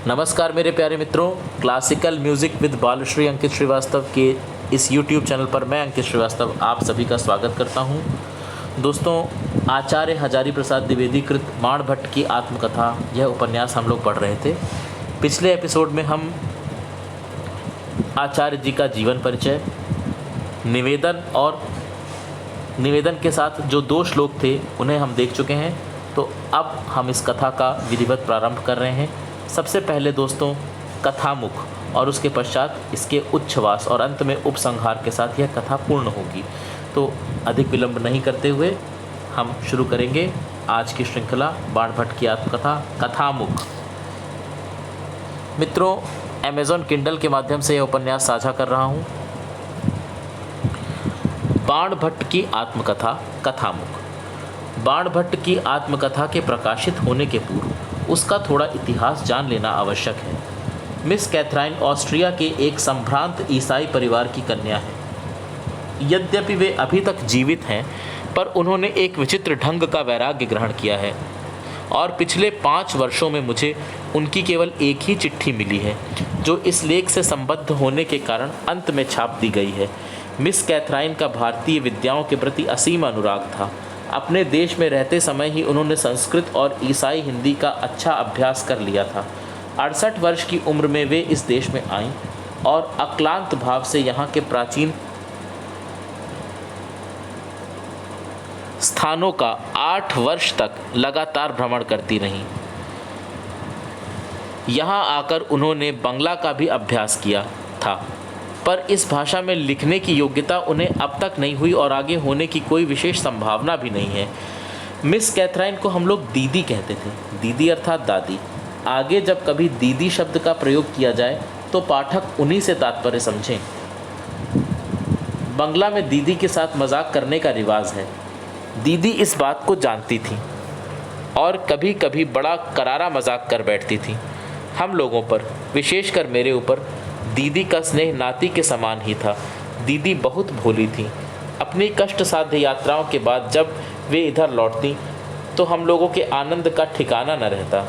नमस्कार मेरे प्यारे मित्रों, क्लासिकल म्यूज़िक विद बालश्री अंकित श्रीवास्तव के इस YouTube चैनल पर मैं अंकित श्रीवास्तव आप सभी का स्वागत करता हूं। दोस्तों, आचार्य हजारी प्रसाद द्विवेदी कृत बाणभट्ट की आत्मकथा यह उपन्यास हम लोग पढ़ रहे थे। पिछले एपिसोड में हम आचार्य जी का जीवन परिचय, निवेदन के साथ जो 2 श्लोक थे उन्हें हम देख चुके हैं। तो अब हम इस कथा का विधिवत प्रारंभ कर रहे हैं। सबसे पहले दोस्तों कथामुख और उसके पश्चात इसके उच्छ्वास और अंत में उपसंहार के साथ यह कथा पूर्ण होगी। तो अधिक विलंब नहीं करते हुए हम शुरू करेंगे आज की श्रृंखला बाणभट्ट की आत्मकथा कथामुख। मित्रों, अमेज़ॉन किंडल के माध्यम से यह उपन्यास साझा कर रहा हूँ। बाणभट्ट की आत्मकथा कथामुख। बाणभट्ट की आत्मकथा के प्रकाशित होने के पूर्व उसका थोड़ा इतिहास जान लेना आवश्यक है। मिस कैथराइन ऑस्ट्रिया के एक संभ्रांत ईसाई परिवार की कन्या है। यद्यपि वे अभी तक जीवित हैं, पर उन्होंने एक विचित्र ढंग का वैराग्य ग्रहण किया है और पिछले 5 वर्षों में मुझे उनकी केवल एक ही चिट्ठी मिली है, जो इस लेख से संबद्ध होने के कारण अंत में छाप दी गई है। मिस कैथराइन का भारतीय विद्याओं के प्रति असीम अनुराग था। अपने देश में रहते समय ही उन्होंने संस्कृत और ईसाई हिंदी का अच्छा अभ्यास कर लिया था। 68 वर्ष की उम्र में वे इस देश में आईं और अक्लांत भाव से यहाँ के प्राचीन स्थानों का 8 वर्ष तक लगातार भ्रमण करती रहीं। यहाँ आकर उन्होंने बंगला का भी अभ्यास किया था, पर इस भाषा में लिखने की योग्यता उन्हें अब तक नहीं हुई और आगे होने की कोई विशेष संभावना भी नहीं है। मिस कैथराइन को हम लोग दीदी कहते थे। दीदी अर्थात दादी। आगे जब कभी दीदी शब्द का प्रयोग किया जाए तो पाठक उन्हीं से तात्पर्य समझें। बंगला में दीदी के साथ मजाक करने का रिवाज है। दीदी इस बात को जानती थी और कभी कभी बड़ा करारा मजाक कर बैठती थी हम लोगों पर, विशेषकर मेरे ऊपर। दीदी का स्नेह नाती के समान ही था। दीदी बहुत भोली थी। अपनी कष्ट साध्य यात्राओं के बाद जब वे इधर लौटती तो हम लोगों के आनंद का ठिकाना न रहता।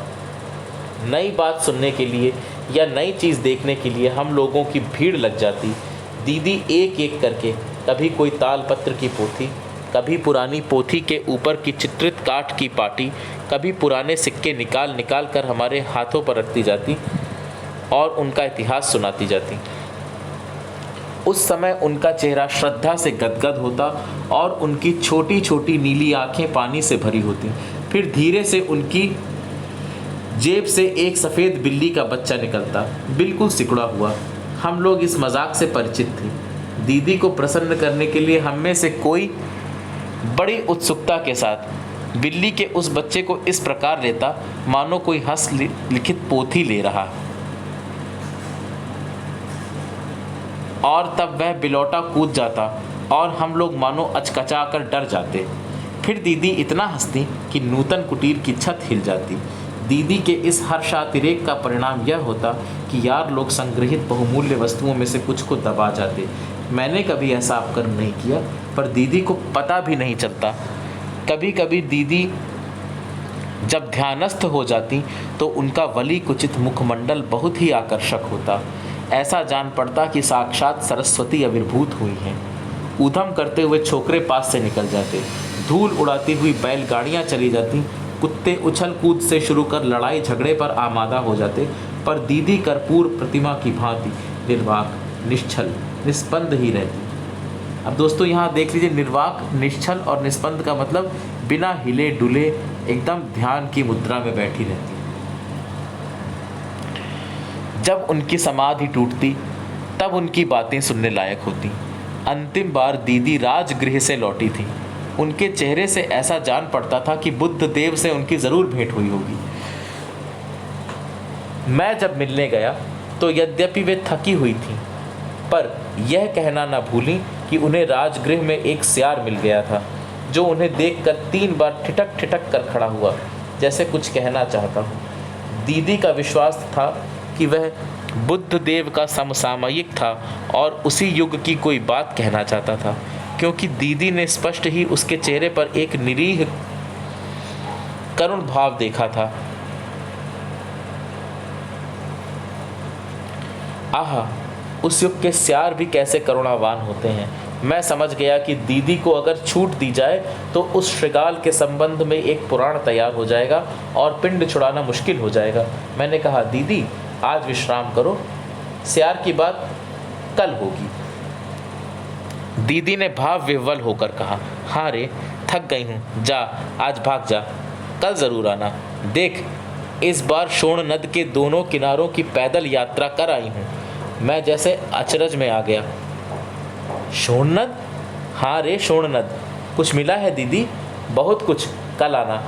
नई बात सुनने के लिए या नई चीज़ देखने के लिए हम लोगों की भीड़ लग जाती। दीदी एक एक करके कभी कोई तालपत्र की पोथी, कभी पुरानी पोथी के ऊपर की चित्रित काठ की पाटी, कभी पुराने सिक्के निकाल निकाल कर हमारे हाथों पर रखती जाती और उनका इतिहास सुनाती जाती। उस समय उनका चेहरा श्रद्धा से गदगद होता और उनकी छोटी छोटी नीली आंखें पानी से भरी होती। फिर धीरे से उनकी जेब से एक सफ़ेद बिल्ली का बच्चा निकलता, बिल्कुल सिकुड़ा हुआ। हम लोग इस मजाक से परिचित थे। दीदी को प्रसन्न करने के लिए हम में से कोई बड़ी उत्सुकता के साथ बिल्ली के उस बच्चे को इस प्रकार लेता मानो कोई हस्त लिखित पोथी ले रहा, और तब वह बिलौटा कूद जाता और हम लोग मानो अचकचा कर डर जाते। फिर दीदी इतना हंसती कि नूतन कुटीर की छत हिल जाती। दीदी के इस हर्षातिरेक का परिणाम यह होता कि यार लोग संग्रहित बहुमूल्य वस्तुओं में से कुछ को दबा जाते। मैंने कभी ऐसा अपकर्म नहीं किया, पर दीदी को पता भी नहीं चलता। कभी कभी दीदी जब ध्यानस्थ हो जाती तो उनका वली कुचित मुखमंडल बहुत ही आकर्षक होता। ऐसा जान पड़ता कि साक्षात सरस्वती आविर्भूत हुई हैं। ऊधम करते हुए छोकरे पास से निकल जाते। धूल उड़ाती हुई बैलगाड़ियाँ चली जाती। कुत्ते उछल कूद से शुरू कर लड़ाई झगड़े पर आमादा हो जाते, पर दीदी कर्पूर प्रतिमा की भांति निर्वाक, निश्चल, निस्पंद ही रहती। अब दोस्तों यहाँ देख लीजिए, निर्वाक, निश्चल और निस्पंद का मतलब बिना हिले डुले एकदम ध्यान की मुद्रा में बैठी रहती। जब उनकी समाधि टूटती तब उनकी बातें सुनने लायक होती। अंतिम बार दीदी राजगृह से लौटी थी। उनके चेहरे से ऐसा जान पड़ता था कि बुद्ध देव से उनकी ज़रूर भेंट हुई होगी। मैं जब मिलने गया तो यद्यपि वे थकी हुई थीं, पर यह कहना न भूलीं कि उन्हें राजगृह में एक सियार मिल गया था, जो उन्हें देखकर 3 बार ठिठक ठिठक कर खड़ा हुआ, जैसे कुछ कहना चाहता हूँ। दीदी का विश्वास था कि वह बुद्ध देव का समसामयिक था और उसी युग की कोई बात कहना चाहता था, क्योंकि दीदी ने स्पष्ट ही उसके चेहरे पर एक निरीह करुण भाव देखा था। आहा, उस युग के स्यार भी कैसे करुणावान होते हैं। मैं समझ गया कि दीदी को अगर छूट दी जाए तो उस श्रृगाल के संबंध में एक पुराण तैयार हो जाएगा और पिंड छुड़ाना मुश्किल हो जाएगा। मैंने कहा, दीदी आज विश्राम करो, स्यार की बात कल होगी। दीदी ने भाव विह्वल होकर कहा, हाँ रे, थक गई हूँ, जा आज भाग जा, कल ज़रूर आना। देख, इस बार शोण नद के दोनों किनारों की पैदल यात्रा कर आई हूँ। मैं जैसे अचरज में आ गया। शोण नद? हाँ रे, शोण नद। कुछ मिला है दीदी? बहुत कुछ, कल आना।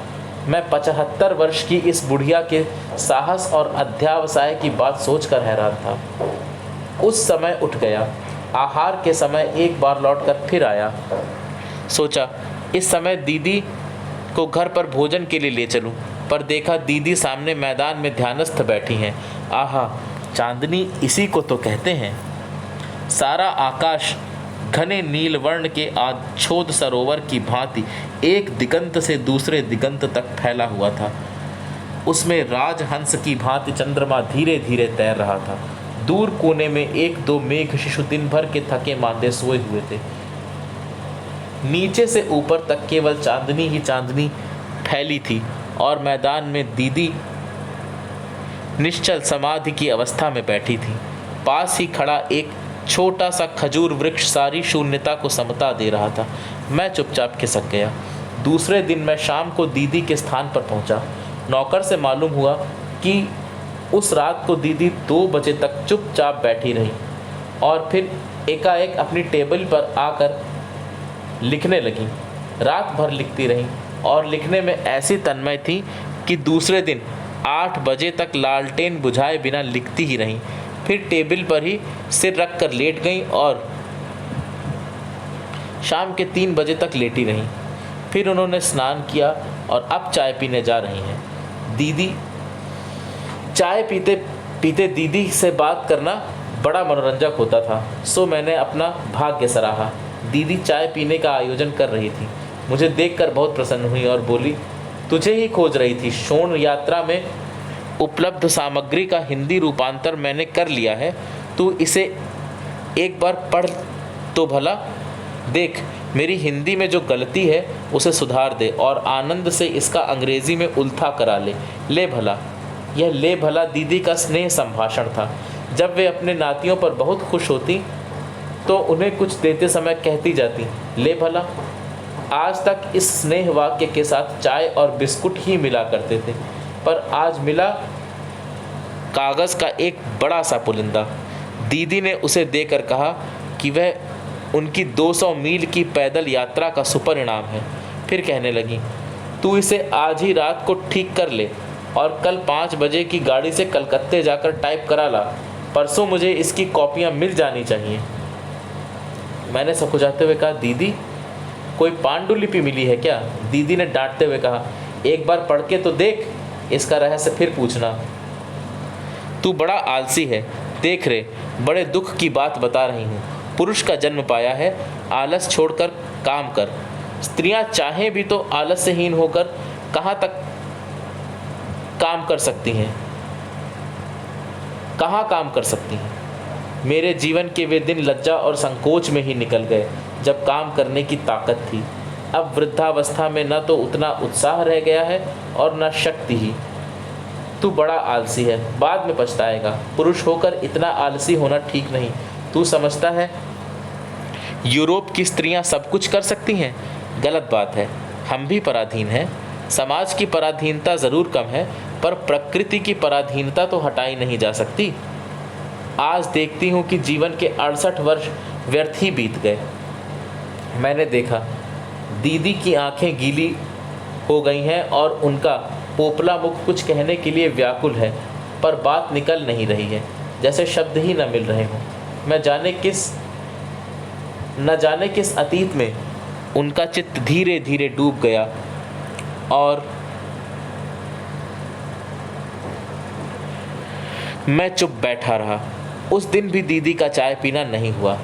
मैं 75 वर्ष की इस बुढ़िया के साहस और अध्यावसाय की बात सोचकर हैरान था। उस समय उठ गया। आहार के समय एक बार लौटकर फिर आया। सोचा इस समय दीदी को घर पर भोजन के लिए ले चलूं, पर देखा दीदी सामने मैदान में ध्यानस्थ बैठी हैं। आहा, चांदनी इसी को तो कहते हैं। सारा आकाश घने नील वर्ण के आच्छोद सरोवर की भांति एक दिगंत से दूसरे दिगंत तक फैला हुआ था। उसमें राजहंस की भांति चंद्रमा धीरे धीरे तैर रहा था। दूर कोने में एक दो मेघ शिशु दिन भर के थके मांदे सोए हुए थे। नीचे से ऊपर तक केवल चांदनी ही चांदनी फैली थी और मैदान में दीदी निश्चल समाधि की अवस्था में बैठी थी। पास ही खड़ा एक छोटा सा खजूर वृक्ष सारी शून्यता को समता दे रहा था। मैं चुपचाप खिसक गया। दूसरे दिन मैं शाम को दीदी के स्थान पर पहुंचा। नौकर से मालूम हुआ कि उस रात को दीदी 2 बजे तक चुपचाप बैठी रही और फिर एकाएक अपनी टेबल पर आकर लिखने लगी। रात भर लिखती रही और लिखने में ऐसी तन्मय थी कि दूसरे दिन 8 बजे तक लालटेन बुझाए बिना लिखती ही रहीं। फिर टेबल पर ही सिर रख कर लेट गईं और शाम के 3 बजे तक लेटी रहीं। फिर उन्होंने स्नान किया और अब चाय पीने जा रही हैं। दीदी चाय पीते पीते दीदी से बात करना बड़ा मनोरंजक होता था, सो मैंने अपना भाग्य सराहा। दीदी चाय पीने का आयोजन कर रही थी। मुझे देखकर बहुत प्रसन्न हुई और बोली, तुझे ही खोज रही थी। शोण यात्रा में उपलब्ध सामग्री का हिंदी रूपांतर मैंने कर लिया है, तू इसे एक बार पढ़ तो भला। देख, मेरी हिंदी में जो गलती है उसे सुधार दे और आनंद से इसका अंग्रेजी में उल्था करा ले। ले भला। यह ले भला दीदी का स्नेह संभाषण था। जब वे अपने नातियों पर बहुत खुश होती तो उन्हें कुछ देते समय कहती जाती, ले भला। आज तक इस स्नेह वाक्य के साथ चाय और बिस्कुट ही मिला करते थे, पर आज मिला कागज़ का एक बड़ा सा पुलिंदा। दीदी ने उसे देकर कहा कि वह उनकी 200 मील की पैदल यात्रा का सुपरिणाम है। फिर कहने लगी, तू इसे आज ही रात को ठीक कर ले और कल 5 बजे की गाड़ी से कलकत्ते जाकर टाइप करा ला। परसों मुझे इसकी कॉपियाँ मिल जानी चाहिए। मैंने सकुचाते हुए कहा, दीदी कोई पांडुलिपि मिली है क्या? दीदी ने डांटते हुए कहा, एक बार पढ़ के तो देख, इसका रहस्य फिर पूछना। तू बड़ा आलसी है। देख रे, बड़े दुख की बात बता रही हूँ। पुरुष का जन्म पाया है, आलस छोड़कर काम कर। स्त्रियां चाहें भी तो आलस्यहीन होकर कहाँ तक काम कर सकती हैं, कहाँ काम कर सकती हैं। मेरे जीवन के वे दिन लज्जा और संकोच में ही निकल गए जब काम करने की ताकत थी। अब वृद्धावस्था में न तो उतना उत्साह रह गया है और न शक्ति ही। तू बड़ा आलसी है, बाद में पछताएगा। पुरुष होकर इतना आलसी होना ठीक नहीं। तू समझता है यूरोप की स्त्रियां सब कुछ कर सकती हैं? गलत बात है। हम भी पराधीन हैं। समाज की पराधीनता ज़रूर कम है, पर प्रकृति की पराधीनता तो हटाई नहीं जा सकती। आज देखती हूँ कि जीवन के 68 वर्ष व्यर्थ ही बीत गए। मैंने देखा दीदी की आंखें गीली हो गई हैं और उनका पोपला मुख कुछ कहने के लिए व्याकुल है, पर बात निकल नहीं रही है, जैसे शब्द ही न मिल रहे हों। न जाने किस अतीत में उनका चित्त धीरे धीरे डूब गया और मैं चुप बैठा रहा। उस दिन भी दीदी का चाय पीना नहीं हुआ।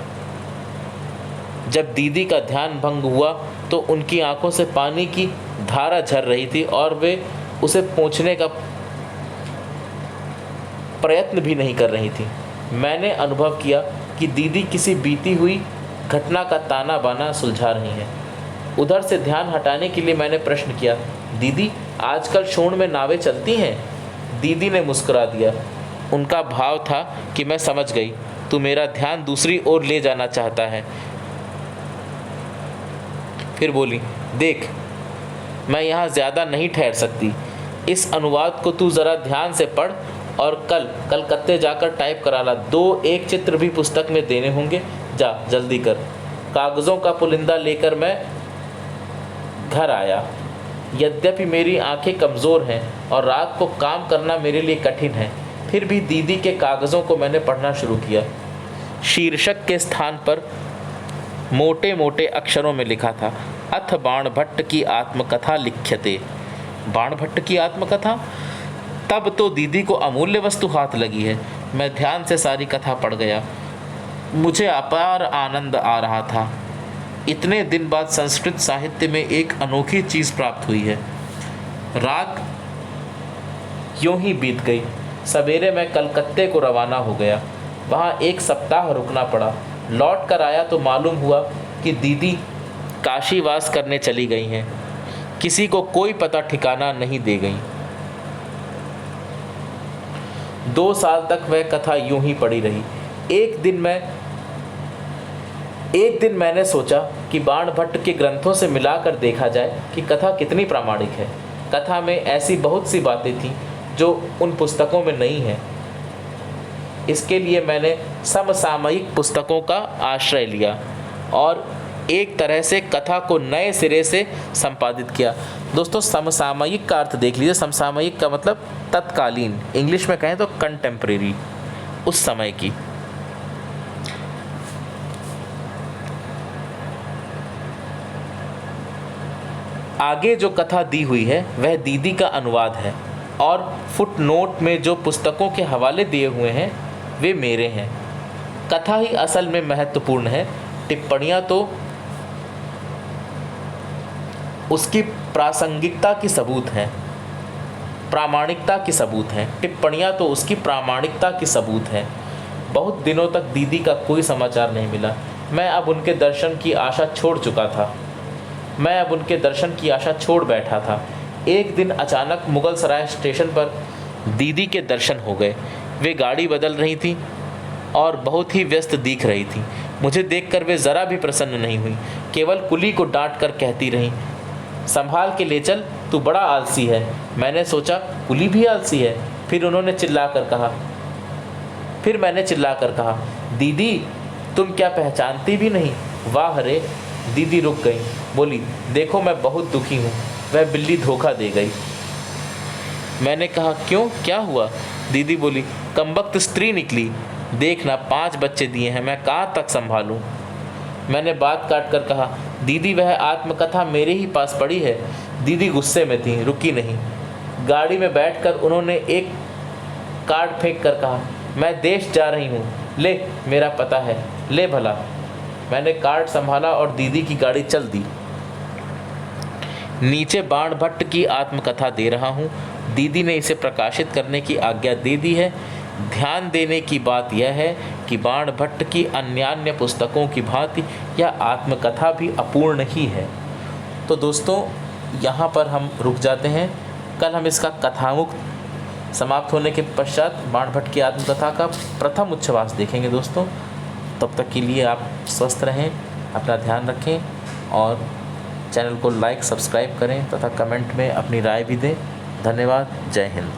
जब दीदी का ध्यान भंग हुआ तो उनकी आंखों से पानी की धारा झर रही थी और वे उसे पोंछने का प्रयत्न भी नहीं कर रही थी। मैंने अनुभव किया कि दीदी किसी बीती हुई घटना का ताना बाना सुलझा रही हैं। उधर से ध्यान हटाने के लिए मैंने प्रश्न किया, दीदी आजकल शोण में नावें चलती हैं? दीदी ने मुस्कुरा दिया। उनका भाव था कि मैं समझ गई, तू मेरा ध्यान दूसरी ओर ले जाना चाहता है। फिर बोली, देख मैं यहाँ ज़्यादा नहीं ठहर सकती, इस अनुवाद को तू ज़रा ध्यान से पढ़ और कल कलकत्ते जाकर टाइप करा ला। 2-1 चित्र भी पुस्तक में देने होंगे, जा जल्दी कर। कागज़ों का पुलिंदा लेकर मैं घर आया। यद्यपि मेरी आंखें कमज़ोर हैं और रात को काम करना मेरे लिए कठिन है, फिर भी दीदी के कागज़ों को मैंने पढ़ना शुरू किया। शीर्षक के स्थान पर मोटे मोटे अक्षरों में लिखा था, अथ बाणभट्ट की आत्मकथा लिख्यते। बाणभट्ट की आत्मकथा? तब तो दीदी को अमूल्य वस्तु हाथ लगी है। मैं ध्यान से सारी कथा पढ़ गया। मुझे अपार आनंद आ रहा था। इतने दिन बाद संस्कृत साहित्य में एक अनोखी चीज़ प्राप्त हुई है। रात यूं ही बीत गई। सवेरे मैं कलकत्ते को रवाना हो गया। वहाँ 1 सप्ताह रुकना पड़ा। लौट कर आया तो मालूम हुआ कि दीदी काशीवास करने चली गई हैं। किसी को कोई पता ठिकाना नहीं दे गई। 2 साल तक वह कथा यूं ही पड़ी रही। एक दिन मैंने सोचा कि बाणभट्ट के ग्रंथों से मिलाकर देखा जाए कि कथा कितनी प्रामाणिक है। कथा में ऐसी बहुत सी बातें थीं जो उन पुस्तकों में नहीं हैं। इसके लिए मैंने समसामयिक पुस्तकों का आश्रय लिया और एक तरह से कथा को नए सिरे से संपादित किया। दोस्तों समसामयिक का अर्थ देख लीजिए। समसामयिक का मतलब तत्कालीन, इंग्लिश में कहें तो कंटेम्प्रेरी, उस समय की। आगे जो कथा दी हुई है वह दीदी का अनुवाद है और फुटनोट में जो पुस्तकों के हवाले दिए हुए हैं वे मेरे हैं। कथा ही असल में महत्वपूर्ण है, टिप्पणियाँ तो उसकी प्रासंगिकता की सबूत हैं, प्रामाणिकता की सबूत हैं। टिप्पणियाँ तो उसकी प्रामाणिकता की सबूत हैं। बहुत दिनों तक दीदी का कोई समाचार नहीं मिला। मैं अब उनके दर्शन की आशा छोड़ बैठा था। एक दिन अचानक मुगल सराय स्टेशन पर दीदी के दर्शन हो गए। वे गाड़ी बदल रही थी और बहुत ही व्यस्त दिख रही थी। मुझे देखकर वे ज़रा भी प्रसन्न नहीं हुई, केवल कुली को डांट कर कहती रहीं, संभाल के ले चल, तू बड़ा आलसी है। मैंने सोचा कुली भी आलसी है। फिर मैंने चिल्लाकर कहा, दीदी तुम क्या पहचानती भी नहीं? वाह रे! दीदी रुक गई, बोली, देखो मैं बहुत दुखी हूँ, वह बिल्ली धोखा दे गई। मैंने कहा, क्यों, क्या हुआ? दीदी बोली, कमबख्त स्त्री निकली, देखना 5 बच्चे दिए हैं, मैं कहाँ तक संभालूं? मैंने बात काट कर कहा, दीदी वह आत्मकथा मेरे ही पास पड़ी है। दीदी गुस्से में थी, रुकी नहीं। गाड़ी में बैठकर उन्होंने एक कार्ड फेंक कर कहा, मैं देश जा रही हूँ, ले मेरा पता है, ले भला। मैंने कार्ड संभाला और दीदी की गाड़ी चल दी। नीचे बाणभट्ट की आत्मकथा दे रहा हूँ। दीदी ने इसे प्रकाशित करने की आज्ञा दे दी है। ध्यान देने की बात यह है कि बाणभट्ट की अन्यान्य पुस्तकों की भांति यह आत्मकथा भी अपूर्ण ही है। तो दोस्तों यहाँ पर हम रुक जाते हैं। कल हम इसका कथामुक्त समाप्त होने के पश्चात बाणभट्ट की आत्मकथा का प्रथम उच्छ्वास देखेंगे दोस्तों। तब तक के लिए आप स्वस्थ रहें, अपना ध्यान रखें और चैनल को लाइक सब्सक्राइब करें तथा कमेंट में अपनी राय भी दें। धन्यवाद। जय हिंद।